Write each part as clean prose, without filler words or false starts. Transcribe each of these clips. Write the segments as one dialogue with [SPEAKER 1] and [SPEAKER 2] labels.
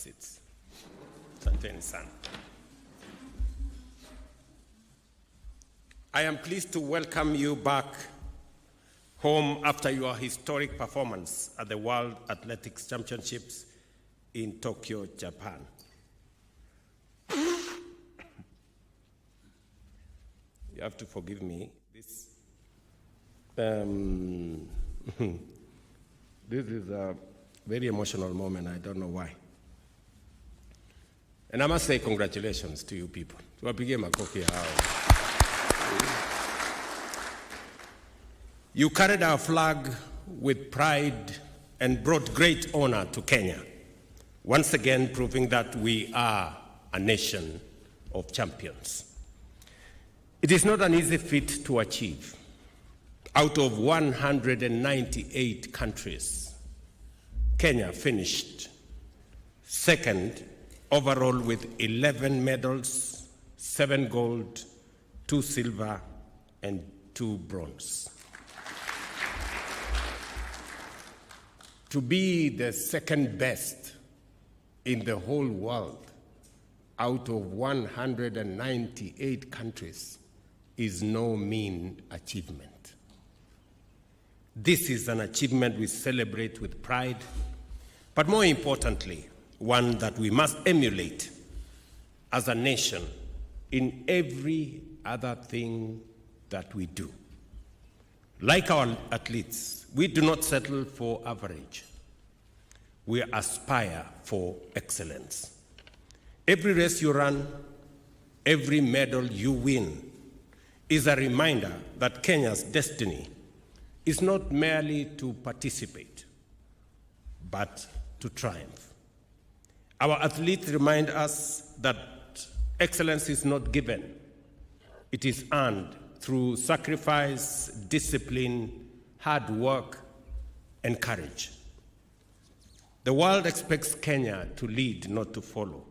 [SPEAKER 1] seats. Asanteni sana. I am pleased to welcome you back home after your historic performance at the World Athletics Championships in Tokyo, Japan. You have to forgive me. This is a very emotional moment. I don't know why. And I must say congratulations to you people. Tuwapigie makofi hao. You carried our flag with pride and brought great honor to Kenya, once again proving that we are a nation of champions. It is not an easy feat to achieve. Out of 198 countries, Kenya finished second overall with 11 medals, 7 gold, 2 silver, and 2 bronze. To be the second best in the whole world out of 198 countries is no mean achievement. This is an achievement we celebrate with pride, but more importantly, one that we must emulate as a nation in every other thing that we do. Like our athletes, we do not settle for average. We aspire for excellence. Every race you run, every medal you win is a reminder that Kenya's destiny is not merely to participate, but to triumph. Our athletes remind us that excellence is not given. It is earned through sacrifice, discipline, hard work, and courage. The world expects Kenya to lead, not to follow.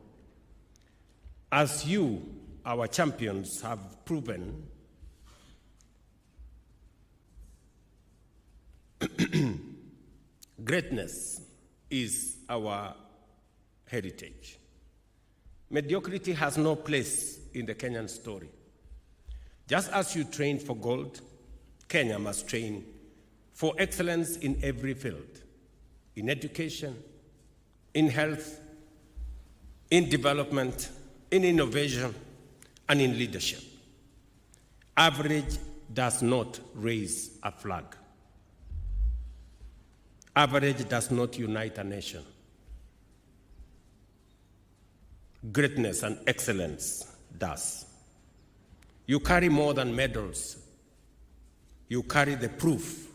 [SPEAKER 1] As you, our champions, have proven, greatness is our heritage. Mediocrity has no place in the Kenyan story. Just as you train for gold, Kenya must train for excellence in every field, in education, in health, in development, in innovation, and in leadership. Average does not raise a flag. Average does not unite a nation. Greatness and excellence does. You carry more than medals. You carry the proof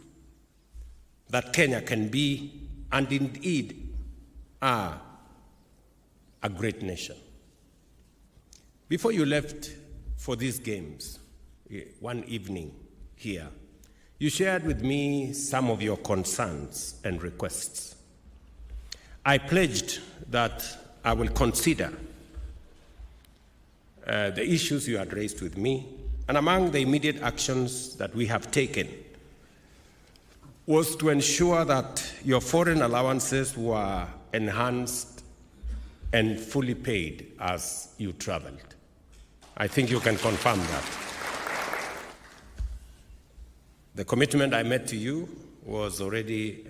[SPEAKER 1] that Kenya can be, and indeed are, a great nation. Before you left for these games, one evening here, you shared with me some of your concerns and requests. I pledged that I will consider the issues you had raised with me, and among the immediate actions that we have taken was to ensure that your foreign allowances were enhanced and fully paid as you traveled. I think you can confirm that. The commitment I made to you was already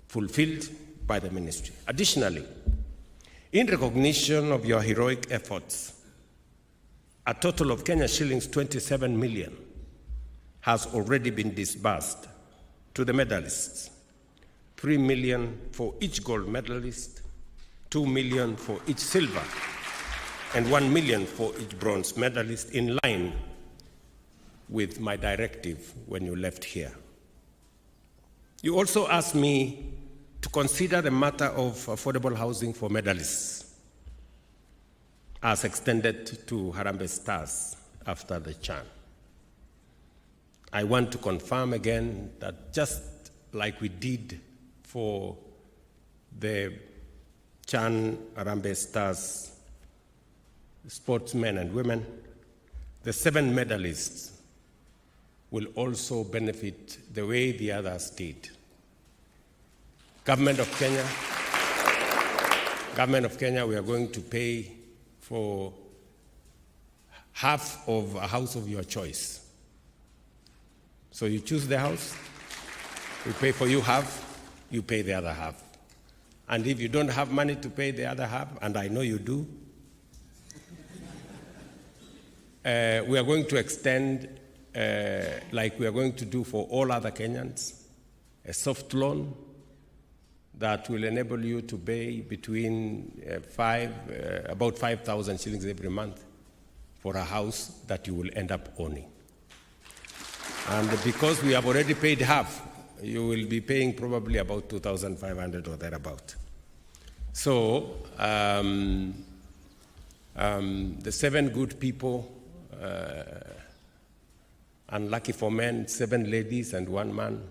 [SPEAKER 1] fulfilled by the ministry. Additionally, in recognition of your heroic efforts, a total of Kenya shillings 27 million has already been disbursed to the medalists. 3 million for each gold medalist, 2 million for each silver, and 1 million for each bronze medalist, in line with my directive when you left here. You also asked me to consider the matter of affordable housing for medalists as extended to Harambee Stars after the CHAN. I want to confirm again that just like we did for the CHAN Harambee Stars sportsmen and women, the 7 medalists will also benefit the way the others did. Government of Kenya Government of Kenya, we are going to pay for half of a house of your choice. So you choose the house, we pay for you half, you pay the other half. And if you don't have money to pay the other half, and I know you do, we are going to extend, like we are going to do for all other Kenyans, a soft loan that will enable you to pay between about 5,000 shillings every month for a house that you will end up owning. And because we have already paid half, you will be paying probably about 2,500 or thereabout. So the 7 good people, unlucky for men, 7 ladies and 1 man,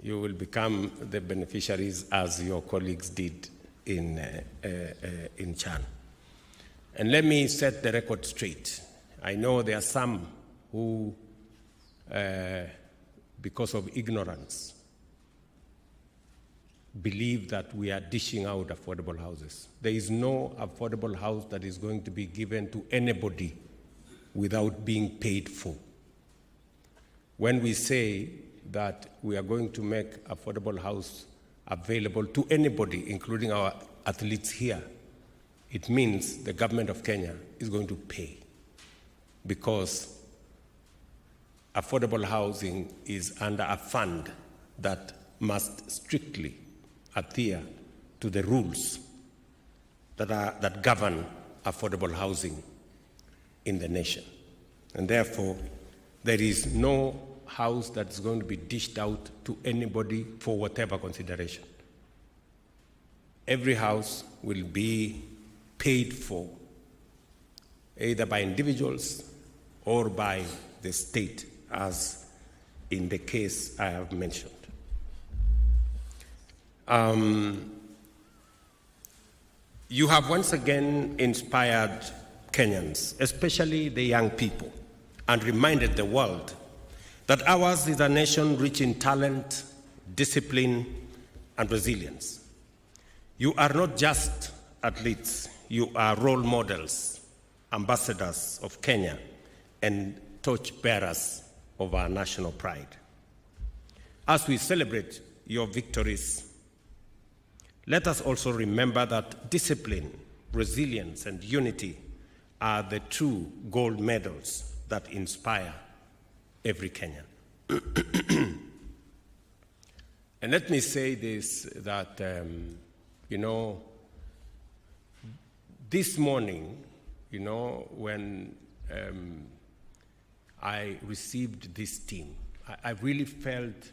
[SPEAKER 1] you will become the beneficiaries as your colleagues did in Chan. And let me set the record straight. I know there are some who, because of ignorance, believe that we are dishing out affordable houses. There is no affordable house that is going to be given to anybody without being paid for. When we say that we are going to make affordable house available to anybody, including our athletes here, it means the government of Kenya is going to pay, because affordable housing is under a fund that must strictly adhere to the rules that govern affordable housing in the nation. And therefore, there is no house that's going to be dished out to anybody for whatever consideration. Every house will be paid for, either by individuals or by the state, as in the case I have mentioned. You have once again inspired Kenyans, especially the young people, and reminded the world that ours is a nation rich in talent, discipline, and resilience. You are not just athletes, you are role models, ambassadors of Kenya, and torchbearers of our national pride. As we celebrate your victories, let us also remember that discipline, resilience, and unity are the true gold medals that inspire every Kenyan. And let me say this, that, this morning, when I received this team, I really felt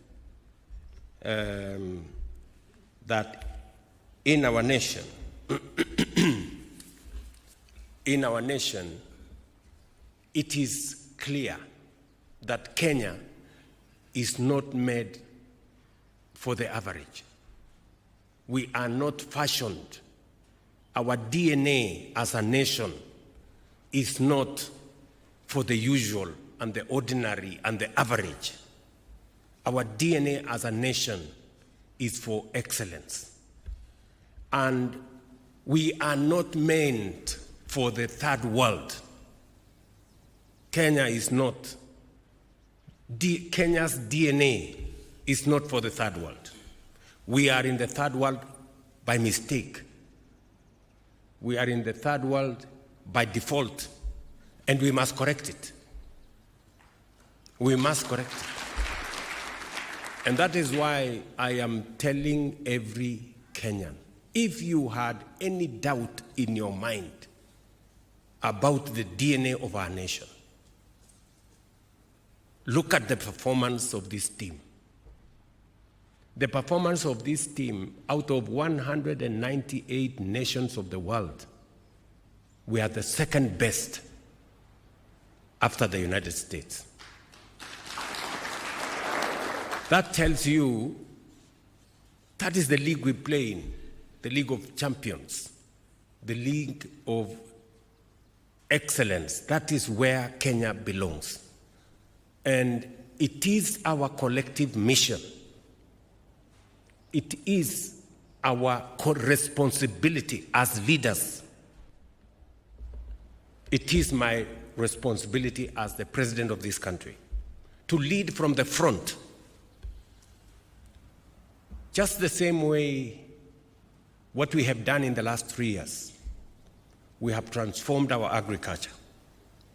[SPEAKER 1] that in our nation, it is clear that Kenya is not made for the average. We are not fashioned. Our DNA as a nation is not for the usual and the ordinary and the average. Our DNA as a nation is for excellence. And we are not meant for the third world. Kenya's DNA is not for the third world. We are in the third world by mistake. We are in the third world by default, and we must correct it. We must correct it. And that is why I am telling every Kenyan, if you had any doubt in your mind about the DNA of our nation, look at the performance of this team. The performance of this team, out of 198 nations of the world, we are the second best after the United States. That tells you that is the league we play in, the League of Champions, the League of Excellence. That is where Kenya belongs. And it is our collective mission. It is our responsibility as leaders. It is my responsibility as the president of this country to lead from the front. Just the same way what we have done in the last 3 years. We have transformed our agriculture.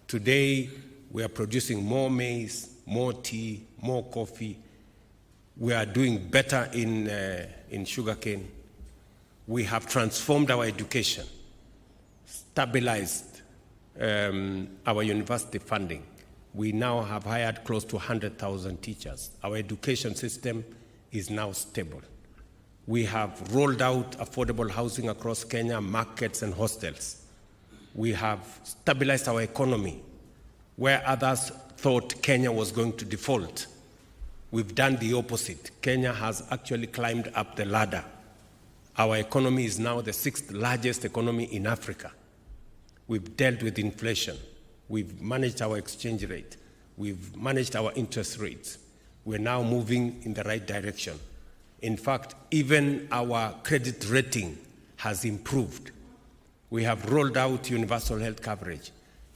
[SPEAKER 1] Today, we are producing more maize, more tea, more coffee. We are doing better in sugarcane. We have transformed our education, stabilized our university funding. We now have hired close to 100,000 teachers. Our education system is now stable. We have rolled out affordable housing across Kenya, markets and hostels. We have stabilized our economy. Where others thought Kenya was going to default, we've done the opposite. Kenya has actually climbed up the ladder. Our economy is now the 6th largest economy in Africa. We've dealt with inflation. We've managed our exchange rate. We've managed our interest rates. We're now moving in the right direction. In fact, even our credit rating has improved. We have rolled out universal health coverage.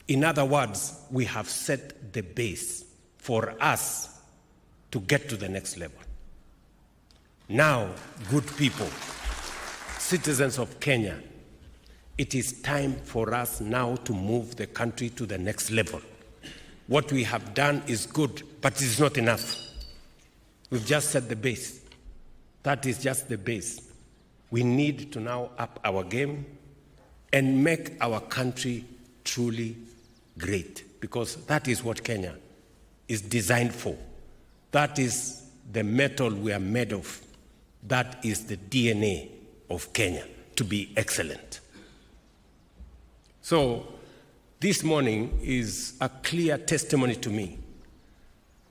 [SPEAKER 1] In other words, we have set the base for us to get to the next level. Now, good people, citizens of Kenya, it is time for us now to move the country to the next level. What we have done is good, but it is not enough. We've just set the base. That is just the base. We need to now up our game and make our country truly great, because that is what Kenya is designed for. That is the metal we are made of. That is the DNA of Kenya, to be excellent. So this morning is a clear testimony to me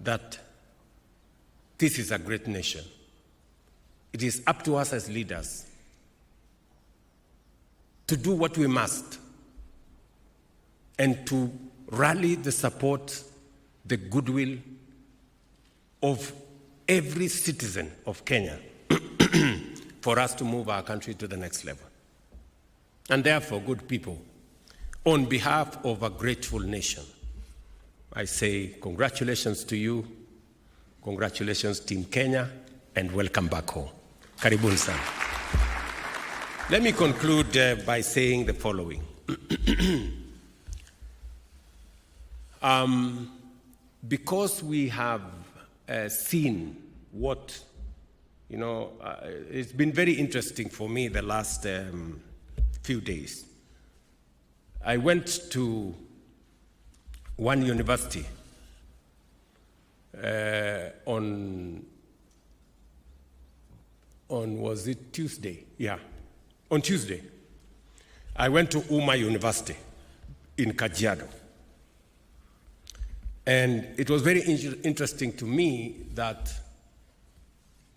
[SPEAKER 1] that this is a great nation. It is up to us as leaders to do what we must and to rally the support, the goodwill of every citizen of Kenya for us to move our country to the next level. And therefore, good people, on behalf of a grateful nation, I say congratulations to you, congratulations Team Kenya, and welcome back home. Karibuni sana. Let me conclude by saying the following. Because we have seen what, it's been very interesting for me the last few days. I went to one university on was it Tuesday? Yeah, on Tuesday. I went to Uma University in Kajiado. And it was very interesting to me that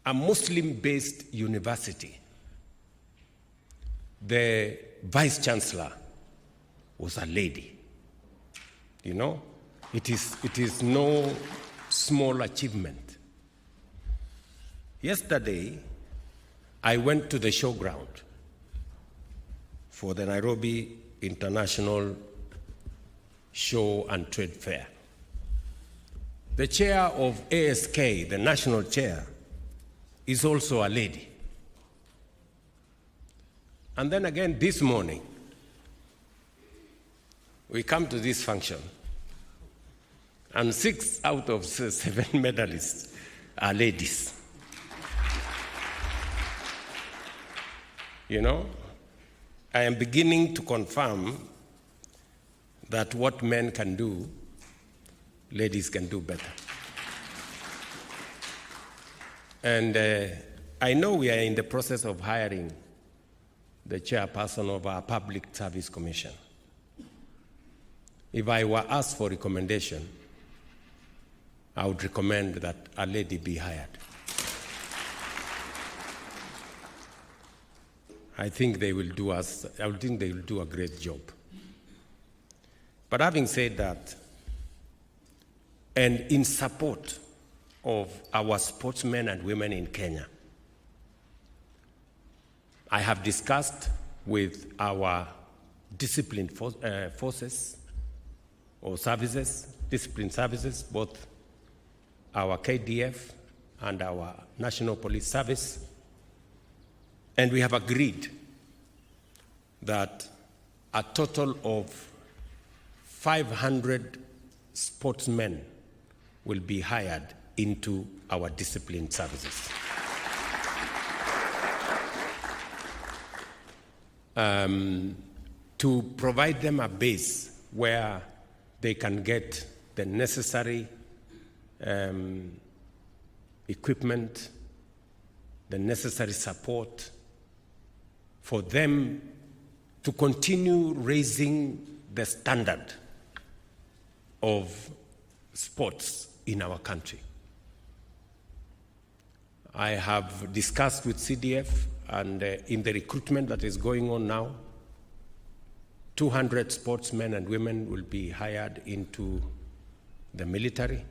[SPEAKER 1] a Muslim-based university, the vice chancellor was a lady. It is no small achievement. Yesterday, I went to the showground for the Nairobi International Show and Trade Fair. The chair of ASK, the national chair, is also a lady. And then again this morning, we come to this function, and 6 out of 7 medalists are ladies. I am beginning to confirm that what men can do, ladies can do better. And I know we are in the process of hiring the chairperson of our Public Service Commission. If I were asked for recommendation, I would recommend that a lady be hired. I think they will do a great job. But having said that, and in support of our sportsmen and women in Kenya, I have discussed with our discipline forces or services, discipline services, both our KDF and our National Police Service, and we have agreed that a total of 500 sportsmen will be hired into our discipline services. To provide them a base where they can get the necessary equipment, the necessary support for them to continue raising the standard of sports in our country. I have discussed with CDF, and in the recruitment that is going on now, 200 sportsmen and women will be hired into the military.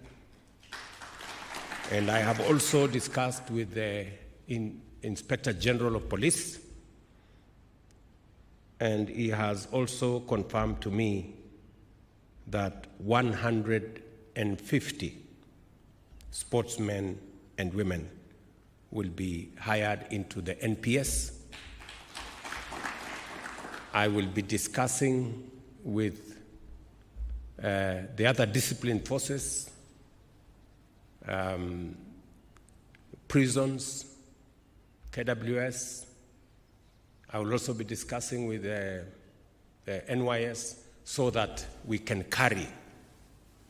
[SPEAKER 1] And I have also discussed with the Inspector General of Police, and he has also confirmed to me that 150 sportsmen and women will be hired into the NPS. I will be discussing with the other discipline forces, prisons, KWS. I will also be discussing with the NYS so that we can carry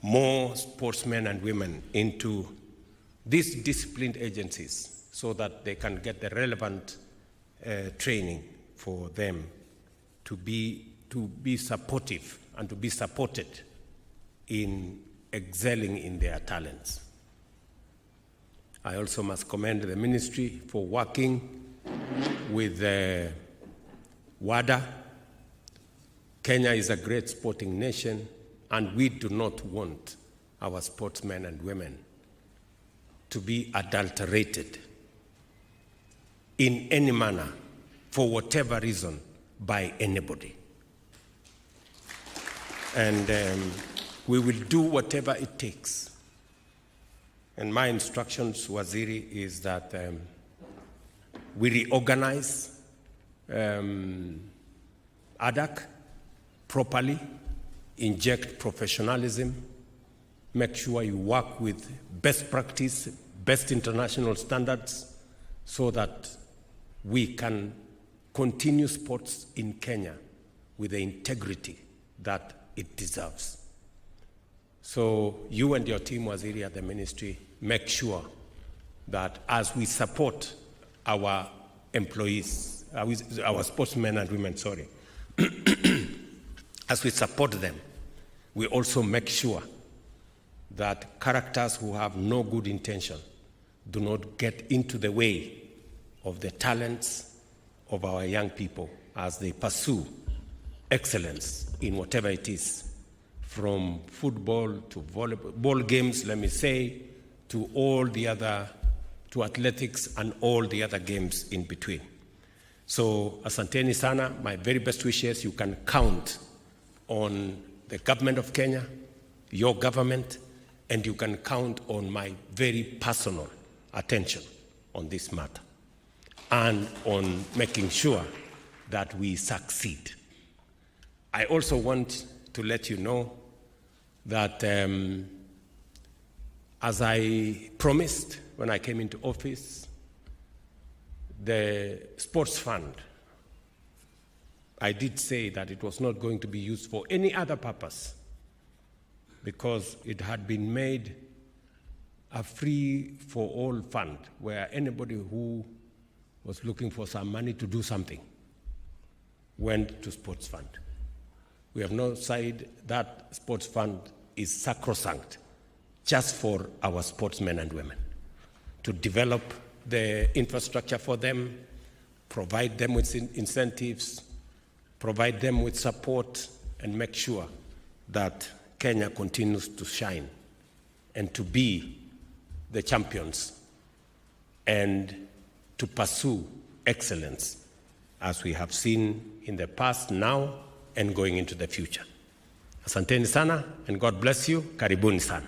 [SPEAKER 1] more sportsmen and women into these disciplined agencies so that they can get the relevant training for them to be supportive and to be supported in excelling in their talents. I also must commend the ministry for working with WADA. Kenya is a great sporting nation, and we do not want our sportsmen and women to be adulterated in any manner, for whatever reason, by anybody. And we will do whatever it takes. And my instructions, Waziri, is that we reorganize ADAC properly, inject professionalism, make sure you work with best practice, best international standards, so that we can continue sports in Kenya with the integrity that it deserves. So you and your team, Waziri, at the ministry, make sure that as we support our employees, our sportsmen and women, as we support them, we also make sure that characters who have no good intention do not get into the way of the talents of our young people as they pursue excellence in whatever it is, from football to volleyball, ball games, let me say, to all the other, to athletics and all the other games in between. So, asanteni sana, my very best wishes. You can count on the government of Kenya, your government, and you can count on my very personal attention on this matter and on making sure that we succeed. I also want to let you know that as I promised when I came into office, the sports fund, I did say that it was not going to be used for any other purpose because it had been made a free-for-all fund where anybody who was looking for some money to do something went to sports fund. We have now said that sports fund is sacrosanct just for our sportsmen and women, to develop the infrastructure for them, provide them with incentives, provide them with support, and make sure that Kenya continues to shine and to be the champions and to pursue excellence as we have seen in the past, now, and going into the future. Asanteni sana, and God bless you. Karibuni sana.